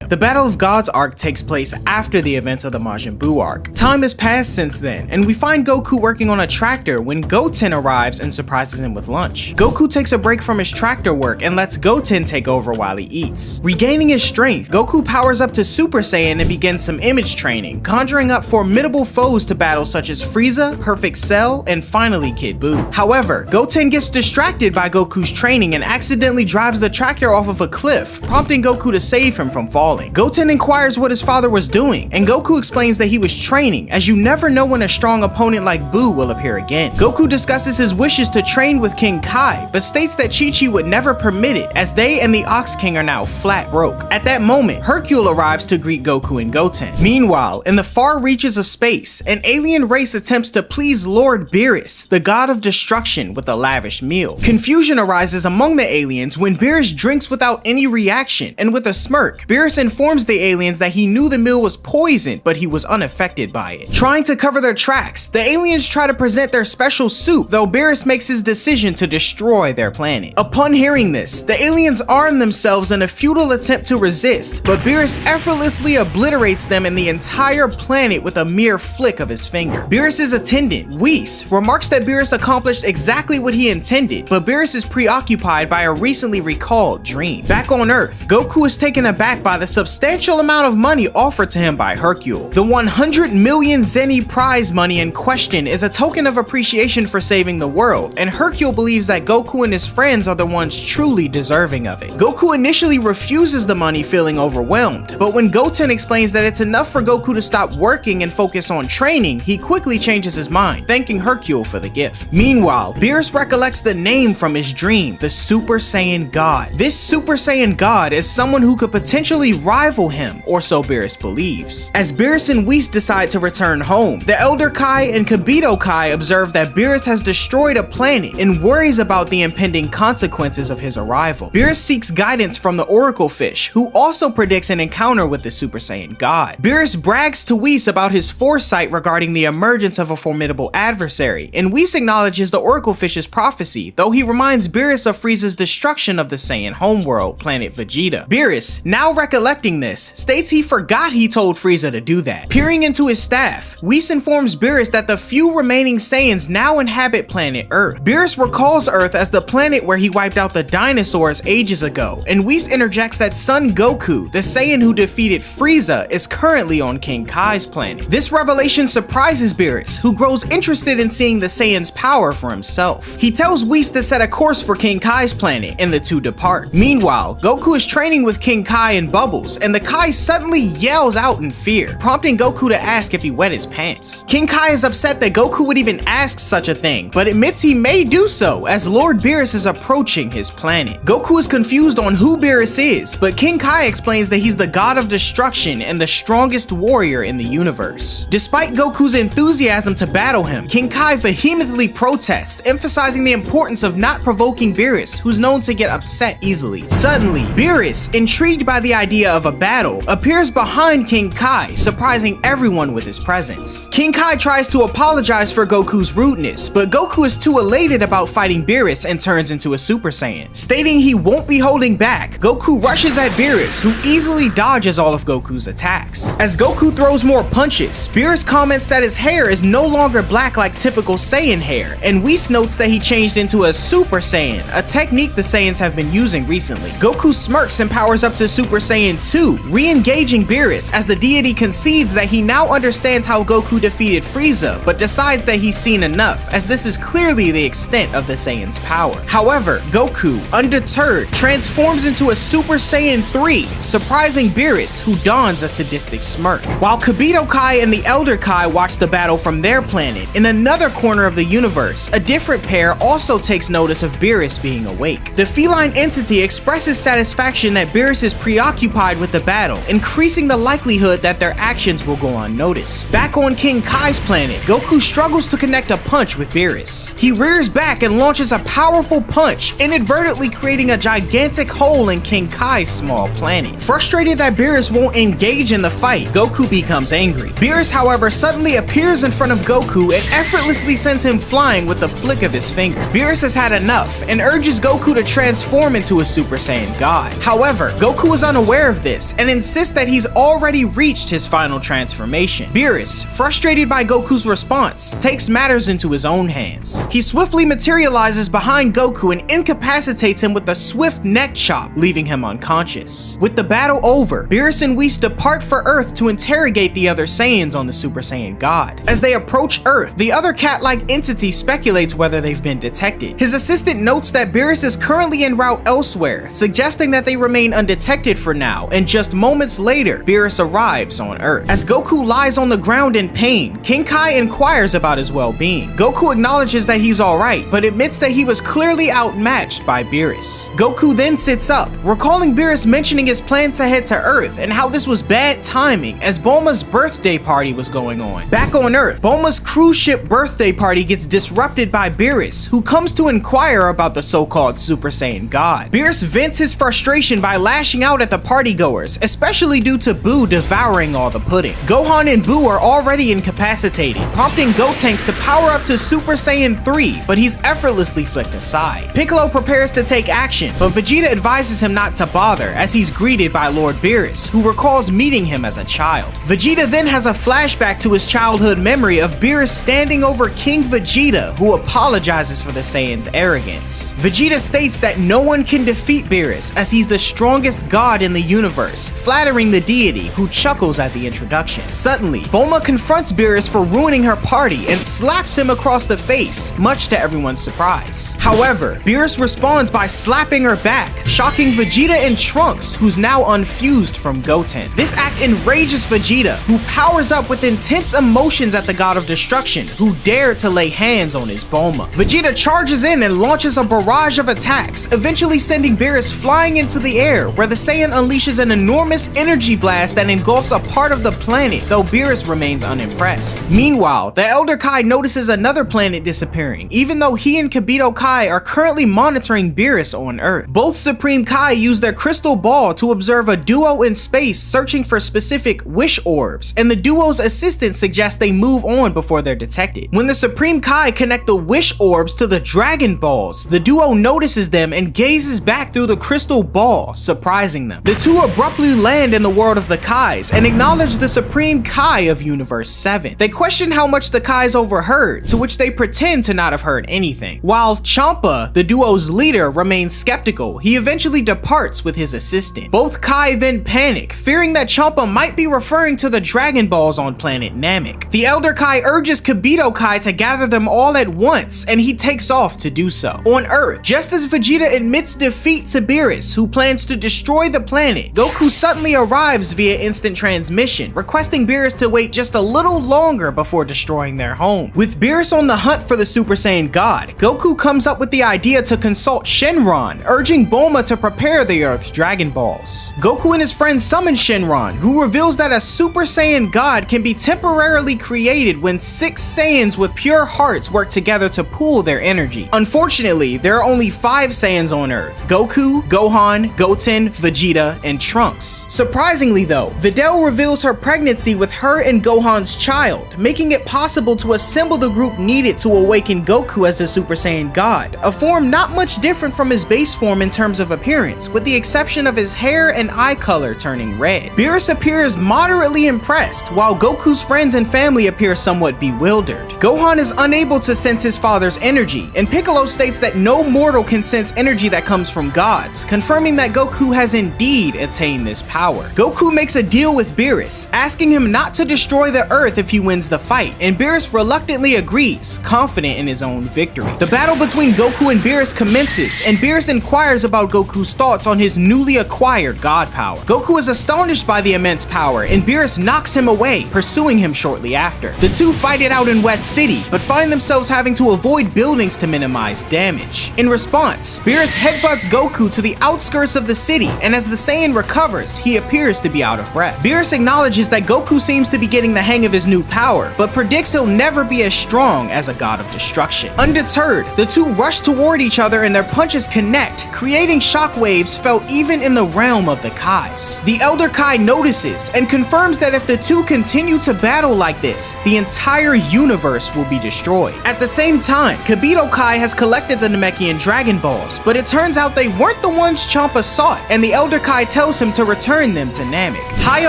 The Battle of Gods arc takes place after the events of the Majin Buu arc. Time has passed since then, and we find Goku working on a tractor when Goten arrives and surprises him with lunch. Goku takes a break from his tractor work and lets Goten take over while he eats. Regaining his strength, Goku powers up to Super Saiyan and begins some image training, conjuring up formidable foes to battle such as Frieza, Perfect Cell, and finally Kid Buu. However, Goten gets distracted by Goku's training and accidentally drives the tractor off of a cliff, prompting Goku to save him from falling. Goten inquires what his father was doing, and Goku explains that he was training, as you never know when a strong opponent like Buu will appear again. Goku discusses his wishes to train with King Kai, but states that Chi-Chi would never permit it, as they and the Ox King are now flat broke. At that moment, Hercule arrives to greet Goku and Goten. Meanwhile, in the far reaches of space, an alien race attempts to please Lord Beerus, the god of destruction, with a lavish meal. Confusion arises among the aliens when Beerus drinks without any reaction, and with a smirk, Beerus informs the aliens that he knew the meal was poisoned, but he was unaffected by it. Trying to cover their tracks, the aliens try to present their special soup, though Beerus makes his decision to destroy their planet. Upon hearing this, the aliens arm themselves in a futile attempt to resist, but Beerus effortlessly obliterates them and the entire planet with a mere flick of his finger. Beerus' attendant, Whis, remarks that Beerus accomplished exactly what he intended, but Beerus is preoccupied by a recently recalled dream. Back on Earth, Goku is taken aback by the substantial amount of money offered to him by Hercule. The 100 million Zenny prize money in question is a token of appreciation for saving the world, and Hercule believes that Goku and his friends are the ones truly deserving of it. Goku initially refuses the money, feeling overwhelmed, but when Goten explains that it's enough for Goku to stop working and focus on training, he quickly changes his mind, thanking Hercule for the gift. Meanwhile, Beerus recollects the name from his dream, the Super Saiyan God. This Super Saiyan God is someone who could potentially rival him, or so Beerus believes. As Beerus and Whis decide to return home, the Elder Kai and Kibito Kai observe that Beerus has destroyed a planet and worries about the impending consequences of his arrival. Beerus seeks guidance from the Oracle Fish, who also predicts an encounter with the Super Saiyan God. Beerus brags to Whis about his foresight regarding the emergence of a formidable adversary, and Whis acknowledges the Oracle Fish's prophecy, though he reminds Beerus of Frieza's destruction of the Saiyan homeworld, planet Vegeta. Beerus, now recollecting this, states he forgot he told Frieza to do that. Peering into his staff, Whis informs Beerus that the few remaining Saiyans now inhabit planet Earth. Beerus recalls Earth as the planet where he wiped out the dinosaurs ages ago, and Whis interjects that Son Goku, the Saiyan who defeated Frieza, is currently on King Kai's planet. This revelation surprises Beerus, who grows interested in seeing the Saiyan's power for himself. He tells Whis to set a course for King Kai's planet, and the two depart. Meanwhile, Goku is training with King Kai and Bubbles, and the Kai suddenly yells out in fear, prompting Goku to ask if he wet his pants. King Kai is upset that Goku would even ask such a thing, but admits he may do so as Lord Beerus is approaching his planet. Goku is confused on who Beerus is, but King Kai explains that he's the god of destruction and the strongest warrior in the universe. Despite Goku's enthusiasm to battle him, King Kai vehemently protests, emphasizing the importance of not provoking Beerus, who's known to get upset easily. Suddenly, Beerus, intrigued by the idea of a battle, appears behind King Kai, surprising everyone with his presence. King Kai tries to apologize for Goku's rudeness, but Goku is too elated about fighting Beerus and turns into a Super Saiyan. Stating he won't be holding back, Goku rushes at Beerus, who easily dodges all of Goku's attacks. As Goku throws more punches, Beerus comments that his hair is no longer black like typical Saiyan hair, and Whis notes that he changed into a Super Saiyan, a technique the Saiyans have been using recently. Goku smirks and powers up to Super Saiyan 2, re-engaging Beerus as the deity concedes that he now understands how Goku defeated Frieza, but decides that he's seen enough, as this is clearly the extent of the Saiyan's power. However, Goku, undeterred, transforms into a Super Saiyan 3, surprising Beerus, who dons a sadistic smirk. While Kibito Kai and the Elder Kai watch the battle from their planet, in another corner of the universe, a different pair also takes notice of Beerus being awake. The feline entity expresses satisfaction that Beerus is preoccupied with the battle, increasing the likelihood that their actions will go unnoticed. Back on King Kai's planet, Goku struggles to connect a punch with Beerus. He rears back and launches a powerful punch, inadvertently creating a gigantic hole in King Kai's small planet. Frustrated that Beerus won't engage in the fight, Goku becomes angry. Beerus, however, suddenly appears in front of Goku and effortlessly sends him flying with the flick of his finger. Beerus has had enough and urges Goku to transform into a Super Saiyan God. However, Goku is unaware of of this and insists that he's already reached his final transformation. Beerus, frustrated by Goku's response, takes matters into his own hands. He swiftly materializes behind Goku and incapacitates him with a swift neck chop, leaving him unconscious. With the battle over, Beerus and Whis depart for Earth to interrogate the other Saiyans on the Super Saiyan God. As they approach Earth, the other cat-like entity speculates whether they've been detected. His assistant notes that Beerus is currently en route elsewhere, suggesting that they remain undetected for now, and just moments later, Beerus arrives on Earth. As Goku lies on the ground in pain, King Kai inquires about his well-being. Goku acknowledges that he's alright, but admits that he was clearly outmatched by Beerus. Goku then sits up, recalling Beerus mentioning his plan to head to Earth and how this was bad timing as Bulma's birthday party was going on. Back on Earth, Bulma's cruise ship birthday party gets disrupted by Beerus, who comes to inquire about the so-called Super Saiyan God. Beerus vents his frustration by lashing out at the partygoers, especially due to Boo devouring all the pudding. Gohan and Boo are already incapacitated, prompting Gotenks to power up to Super Saiyan 3, but he's effortlessly flicked aside. Piccolo prepares to take action, but Vegeta advises him not to bother as he's greeted by Lord Beerus, who recalls meeting him as a child. Vegeta then has a flashback to his childhood memory of Beerus standing over King Vegeta, who apologizes for the Saiyans' arrogance. Vegeta states that no one can defeat Beerus as he's the strongest god in the universe, flattering the deity, who chuckles at the introduction. Suddenly, Bulma confronts Beerus for ruining her party and slaps him across the face, much to everyone's surprise. However, Beerus responds by slapping her back, shocking Vegeta and Trunks, who's now unfused from Goten. This act enrages Vegeta, who powers up with intense emotions at the God of Destruction, who dared to lay hands on his Bulma. Vegeta charges in and launches a barrage of attacks, eventually sending Beerus flying into the air, where the Saiyan unleashes an enormous energy blast that engulfs a part of the planet, though Beerus remains unimpressed. Meanwhile, the Elder Kai notices another planet disappearing, even though he and Kibito Kai are currently monitoring Beerus on Earth. Both Supreme Kai use their crystal ball to observe a duo in space searching for specific wish orbs, and the duo's assistant suggests they move on before they're detected. When the Supreme Kai connect the wish orbs to the Dragon Balls, the duo notices them and gazes back through the crystal ball, surprising them. The two abruptly land in the world of the Kais and acknowledge the Supreme Kai of Universe 7. They question how much the Kais overheard, to which they pretend to not have heard anything. While Champa, the duo's leader, remains skeptical, he eventually departs with his assistant. Both Kai then panic, fearing that Champa might be referring to the Dragon Balls on planet Namek. The Elder Kai urges Kibito Kai to gather them all at once, and he takes off to do so. On Earth, just as Vegeta admits defeat to Beerus, who plans to destroy the planet, Goku suddenly arrives via instant transmission, requesting Beerus to wait just a little longer before destroying their home. With Beerus on the hunt for the Super Saiyan God, Goku comes up with the idea to consult Shenron, urging Bulma to prepare the Earth's Dragon Balls. Goku and his friends summon Shenron, who reveals that a Super Saiyan God can be temporarily created when 6 Saiyans with pure hearts work together to pool their energy. Unfortunately, there are only 5 Saiyans on Earth: Goku, Gohan, Goten, Vegeta, and Trunks. Surprisingly though, Videl reveals her pregnancy with her and Gohan's child, making it possible to assemble the group needed to awaken Goku as a Super Saiyan God, a form not much different from his base form in terms of appearance, with the exception of his hair and eye color turning red. Beerus appears moderately impressed, while Goku's friends and family appear somewhat bewildered. Gohan is unable to sense his father's energy, and Piccolo states that no mortal can sense energy that comes from gods, confirming that Goku has indeed attained this power. Goku makes a deal with Beerus, asking him not to destroy the Earth if he wins the fight, and Beerus reluctantly agrees, confident in his own victory. The battle between Goku and Beerus commences, and Beerus inquires about Goku's thoughts on his newly acquired god power. Goku is astonished by the immense power, and Beerus knocks him away, pursuing him shortly after. The two fight it out in West City, but find themselves having to avoid buildings to minimize damage. In response, Beerus headbutts Goku to the outskirts of the city, and as the Saiyan recovers, he appears to be out of breath. Beerus acknowledges that Goku seems to be getting the hang of his new power, but predicts he'll never be as strong as a god of destruction. Undeterred, the two rush toward each other and their punches connect, creating shockwaves felt even in the realm of the Kais. The Elder Kai notices and confirms that if the two continue to battle like this, the entire universe will be destroyed. At the same time, Kibito Kai has collected the Namekian Dragon Balls, but it turns out they weren't the ones Champa sought, and the Elder Kai tells tells him to return them to Namek. High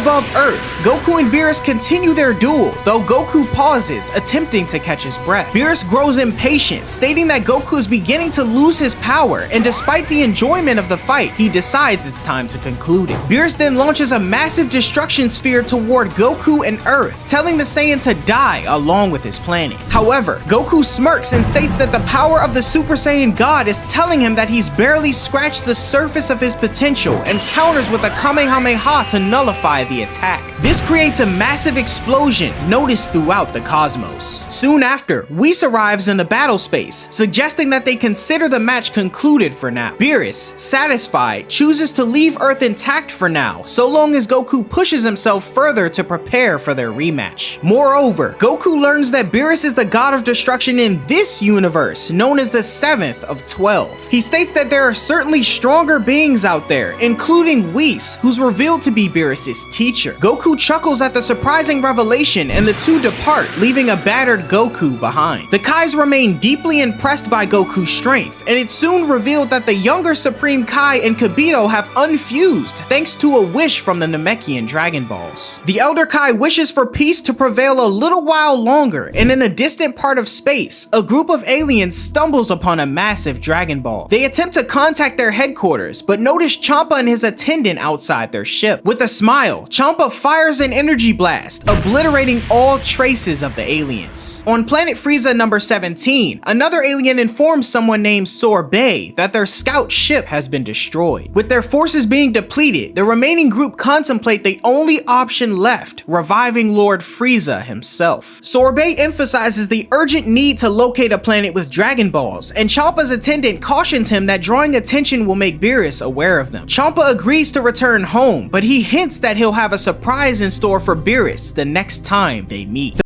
above Earth, Goku and Beerus continue their duel, though Goku pauses, attempting to catch his breath. Beerus grows impatient, stating that Goku is beginning to lose his power, and despite the enjoyment of the fight, he decides it's time to conclude it. Beerus then launches a massive destruction sphere toward Goku and Earth, telling the Saiyan to die along with his planet. However, Goku smirks and states that the power of the Super Saiyan God is telling him that he's barely scratched the surface of his potential, and counters with a Kamehameha to nullify the attack. This creates a massive explosion noticed throughout the cosmos. Soon after, Whis arrives in the battle space, suggesting that they consider the match concluded for now. Beerus, satisfied, chooses to leave Earth intact for now, so long as Goku pushes himself further to prepare for their rematch. Moreover, Goku learns that Beerus is the god of destruction in this universe, known as the 7th of 12. He states that there are certainly stronger beings out there, including Whis, who's revealed to be Beerus' teacher. Goku chuckles at the surprising revelation, and the two depart, leaving a battered Goku behind. The Kais remain deeply impressed by Goku's strength, and it's soon revealed that the younger Supreme Kai and Kibito have unfused thanks to a wish from the Namekian Dragon Balls. The Elder Kai wishes for peace to prevail a little while longer, and in a distant part of space, a group of aliens stumbles upon a massive Dragon Ball. They attempt to contact their headquarters, but notice Champa and his attendant outside their ship. With a smile, Champa fires an energy blast, obliterating all traces of the aliens. On planet Frieza number 17, another alien informs someone named Sorbet that their scout ship has been destroyed. With their forces being depleted, the remaining group contemplate the only option left, reviving Lord Frieza himself. Sorbet emphasizes the urgent need to locate a planet with Dragon Balls, and Champa's attendant cautions him that drawing attention will make Beerus aware of them. Champa agrees to return home, but he hints that he'll have a surprise in store for Beerus the next time they meet.